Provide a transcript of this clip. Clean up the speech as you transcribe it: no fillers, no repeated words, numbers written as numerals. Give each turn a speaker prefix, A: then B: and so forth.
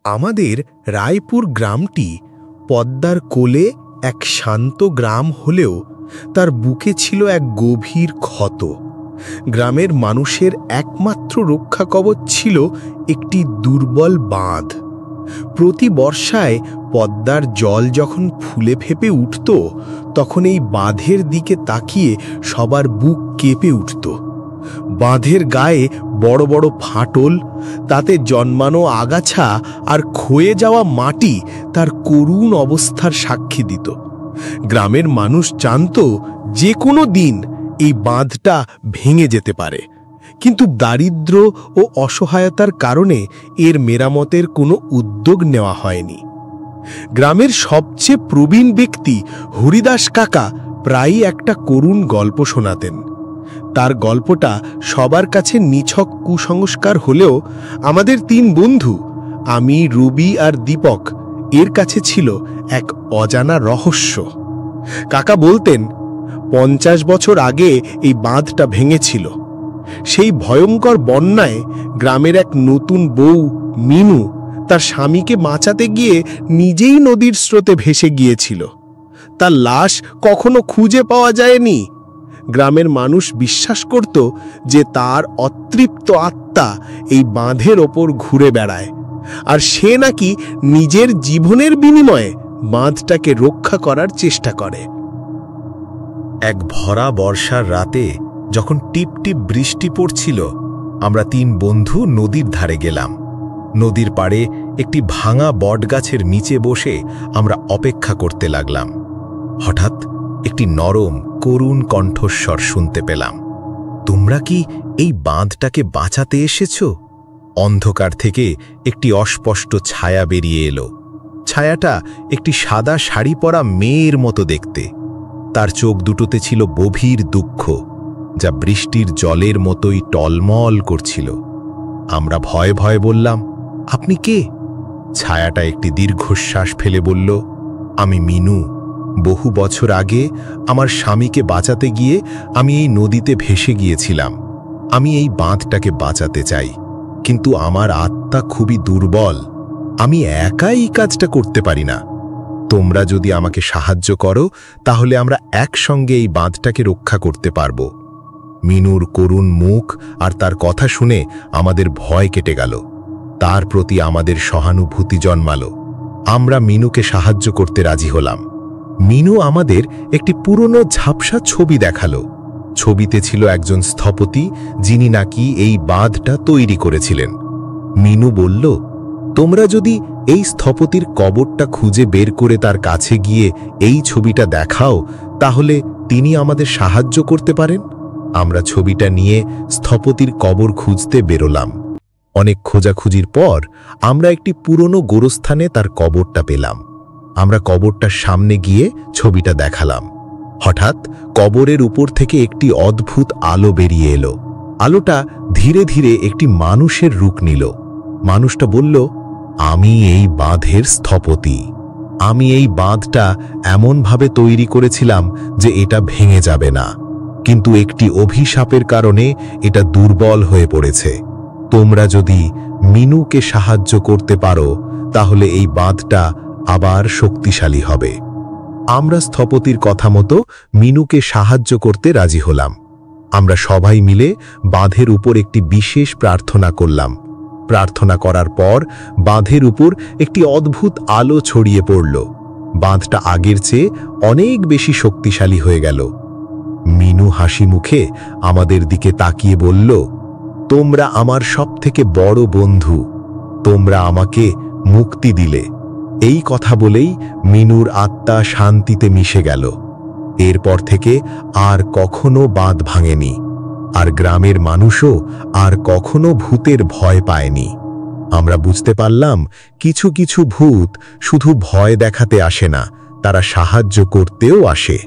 A: আমাদের রায়পুর গ্রামটি পদ্মার কোলে এক শান্ত গ্রাম হলেও তার বুকে ছিল এক গভীর ক্ষত। গ্রামের মানুষের একমাত্র রক্ষা কবচ ছিল একটি দুর্বল বাঁধ। প্রতি বর্ষায় পদ্মার জল যখন ফুলে ফেপে উঠত, তখন এই বাঁধের দিকে তাকিয়ে সবার বুক কেঁপে উঠত। বাঁধের গায়ে বড় বড় ফাটল, তাতে জন্মানো আগাছা আর ক্ষয়ে যাওয়া মাটি তার করুণ অবস্থার সাক্ষী দিত। গ্রামের মানুষ জানত যে কোনো দিন এই বাঁধটা ভেঙে যেতে পারে, কিন্তু দারিদ্র্য ও অসহায়তার কারণে এর মেরামতের কোনো উদ্যোগ নেওয়া হয়নি। গ্রামের সবচেয়ে প্রবীণ ব্যক্তি হরিদাস কাকা প্রায়ই একটা করুণ গল্প শোনাতেন। তার গল্পটা সবার কাছে নিছক কুসংস্কার হলেও আমাদের 3 বন্ধু, আমি, রবি আর দীপক, এর কাছে ছিল এক অজানা রহস্য। কাকা বলতেন 50 বছর আগে এই বাঁধটা ভেঙেছিল। সেই ভয়ঙ্কর বন্যায় গ্রামের এক নতুন বউ মিনু তার স্বামীকে বাঁচাতে গিয়ে নিজেই নদীর স্রোতে ভেসে গিয়েছিল। তার লাশ কখনো খুঁজে পাওয়া যায়নি। গ্রামের মানুষ বিশ্বাস করত যে তার অতৃপ্ত আত্মা এই বাঁধের ওপর ঘুরে বেড়ায়, আর সে নাকি নিজের জীবনের বিনিময়ে বাঁধটাকে রক্ষা করার চেষ্টা করে।
B: এক ভরা বর্ষার রাতে যখন টিপ টিপ বৃষ্টি পড়ছিল, আমরা 3 বন্ধু নদীর ধারে গেলাম। নদীর পাড়ে একটি ভাঙা বটগাছের নিচে বসে আমরা অপেক্ষা করতে লাগলাম। হঠাৎ একটি নরম করুণ কণ্ঠস্বর শুনতে পেলাম। তোমরা কি এই বাঁধটাকে বাঁচাতে এসেছ? অন্ধকার থেকে একটি অস্পষ্ট ছায়া বেরিয়ে এলো। ছায়াটা একটি সাদা শাড়ি পরা মেয়ের মতো দেখতে। তার চোখ দুটোতে ছিল গভীর দুঃখ, যা বৃষ্টির জলের মতোই টলমল করছিল। আমরা ভয়ে ভয়ে বললাম, আপনি কে? ছায়াটা একটি দীর্ঘশ্বাস ফেলে বলল, আমি মিনু। বহু বছর আগে আমার স্বামীকে বাঁচাতে গিয়ে আমি এই নদীতে ভেসে গিয়েছিলাম। আমি এই বাঁধটাকে বাঁচাতে চাই, কিন্তু আমার আত্মা খুবই দুর্বল। আমি একাই এই কাজটা করতে পারি না। তোমরা যদি আমাকে সাহায্য করো, তাহলে আমরা একসঙ্গে এই বাঁধটাকে রক্ষা করতে পারব। মিনুর করুণ মুখ আর তার কথা শুনে আমাদের ভয় কেটে গেল। তার প্রতি আমাদের সহানুভূতি জন্মালো। আমরা মিনুকে সাহায্য করতে রাজি হলাম। মিনু আমাদের একটি পুরনো ঝাপসা ছবি দেখালো। ছবিতে ছিল একজন স্থপতি, যিনি নাকি এই বাঁধটা তৈরি করেছিলেন। মিনু বলল, তোমরা যদি এই স্থপতির কবরটা খুঁজে বের করে তার কাছে গিয়ে এই ছবিটা দেখাও, তাহলে তিনি আমাদের সাহায্য করতে পারেন। আমরা ছবিটা নিয়ে স্থপতির কবর খুঁজতে বেরোলাম। অনেক খোঁজাখুঁজির পর আমরা একটি পুরনো গোরস্থানে তার কবরটা পেলাম। আমরা কবরটার সামনে গিয়ে ছবিটা দেখালাম। হঠাৎ কবরের উপর থেকে একটি অদ্ভুত আলো বেরিয়ে এলো। আলোটা ধীরে ধীরে একটি মানুষের রূপ নিল। মানুষটা বলল, আমি এই বাঁধের স্থপতি। আমি এই বাঁধটা এমনভাবে তৈরি করেছিলাম যে এটা ভেঙে যাবে না, কিন্তু একটি অভিশাপের কারণে এটা দুর্বল হয়ে পড়েছে। তোমরা যদি মিনুকে সাহায্য করতে পারো, তাহলে এই বাঁধটা আবার শক্তিশালী হবে। আমরা স্থপতির কথা মতো মিনুকে সাহায্য করতে রাজি হলাম। আমরা সবাই মিলে বাঁধের উপর একটি বিশেষ প্রার্থনা করলাম। প্রার্থনা করার পর বাঁধের উপর একটি অদ্ভুত আলো ছড়িয়ে পড়ল। বাঁধটা আগের চেয়ে অনেক বেশি শক্তিশালী হয়ে গেল। মিনু হাসি মুখে আমাদের দিকে তাকিয়ে বলল, তোমরা আমার সবথেকে বড় বন্ধু। তোমরা আমাকে মুক্তি দিলে। এই কথা বলেই মিনুর আত্মা শান্তিতে মিশে গেল। এরপর থেকে আর কখনো বাঁধ ভাঙেনি, আর গ্রামের মানুষও আর কখনো ভূতের ভয় পায়নি। আমরা বুঝতে পারলাম, কিছু কিছু ভূত শুধু ভয় দেখাতে আসে না, তারা সাহায্য করতেও আসে।